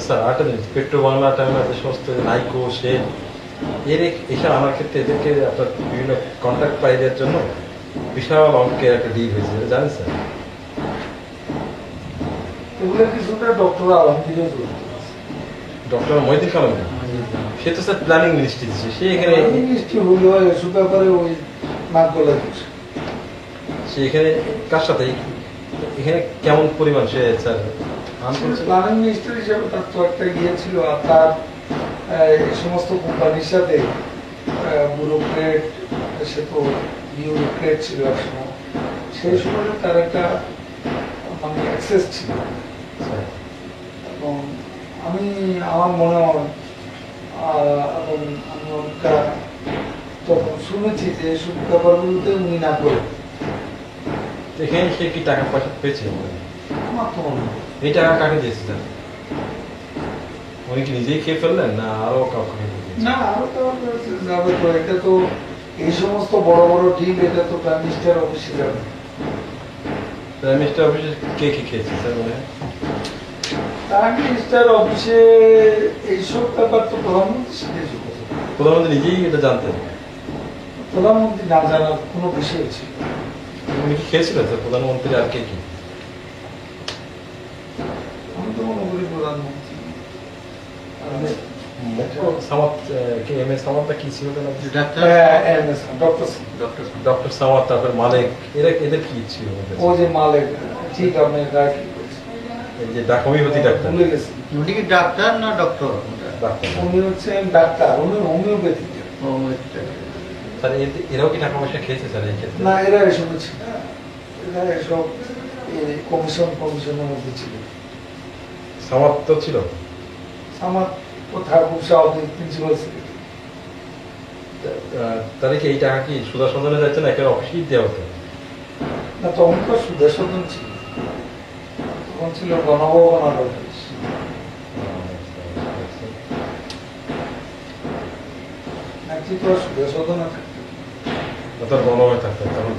Sir আরেকটা জিনিস, petro Bangla টাংলা যে সমস্ত নাইকো শেড এসব আনার ক্ষেত্রে এদেরকে আপনার বিভিন্ন কন্ট্যাক্ট পাই দেওয়ার জন্য বিশাল অঙ্কের একটা ডিল হয়েছে, এটা জানেন স্যার? এগুলো কিছুটা ডক্টর আলমগীরও জড়িত। ডক্টর মহিউদ্দিন খান, সে তো স্যার প্ল্যানিং মিনিস্ট্রি দিচ্ছে, সে এখানে মিনিস্ট্রি হইলেও এসব ব্যাপারে ওই নাক গলায় দিচ্ছে। সে এখানে কার সাথে এখানে কেমন পরিমাণ সে স্যার প্ল্যানিং মিনিস্টার হিসেবে তার তো একটা ইয়ে ছিল, আর তার এই সমস্ত কোম্পানির সাথে ব্যুরোক্রেট, সে তো বিউরোক্রেট ছিল একসময়, সেই সময় তার একটা মানে অ্যাক্সেস ছিল। এবং আমার মনে হয় এবং আমি অনেকটা তখন শুনেছি যে এইসব ব্যাপারগুলোতে উনি না করে। এখানে সে কি টাকা পয়সা পেয়েছিল? আমার তো মনে হয় এই টাকা কাকে দিয়েছে স্যার? উনি কি নিজেই খেয়ে ফেললেন না আরো কাউকে? না, আরো তো যাবে তো। এটা তো এই সমস্ত বড় বড় ডিল, এটা তো প্রাইম মিনিস্টার অফিসে যাবে। প্রাইম মিনিস্টার অফিসে কে কি খেয়েছে স্যার মনে হয়? প্রাইম মিনিস্টার অফিসে এইসব ব্যাপার তো প্রধানমন্ত্রী শিখেছে। প্রধানমন্ত্রী নিজেই এটা জানতেন? প্রধানমন্ত্রী না জানার কোনো বিষয় ছিল? উনি কি খেয়েছিলেন স্যার প্রধানমন্ত্রী আর কে কি? আমি তো মনে করি প্রধানমন্ত্রী ডক্টর সামাদ, তারপর মালিক, এদের কি ছিল? ও যে মালিক, ঠিক আপনি এই যে হোমিওপ্যাথি ডাক্তার, ভুলে গেছি। উনি কি ডাক্তার না ডক্টর? উনি হচ্ছেন ডাক্তার, উনি হোমিওপ্যাথি। স্যার এরাও কি টাকা পয়সা খেয়েছে স্যার এই ক্ষেত্রে? না, এরা এসব ছিল, এরা এসব কমিশনের মধ্যে ছিল। সামাদ তো ছিল, আমার কোথাও খুব স্বাভাবিক প্রিন্সিপাল সেক্রেটারি। তাহলে কি এই টাকা কি সুদা সদনে যাচ্ছে না একের অফিসেই দেওয়া হতো? না, তখন তো সুদর্শন ছিল, তখন ছিল গণভবন অফিস। নাকি তো সুদর্শন গণভবনে থাকতো তখন।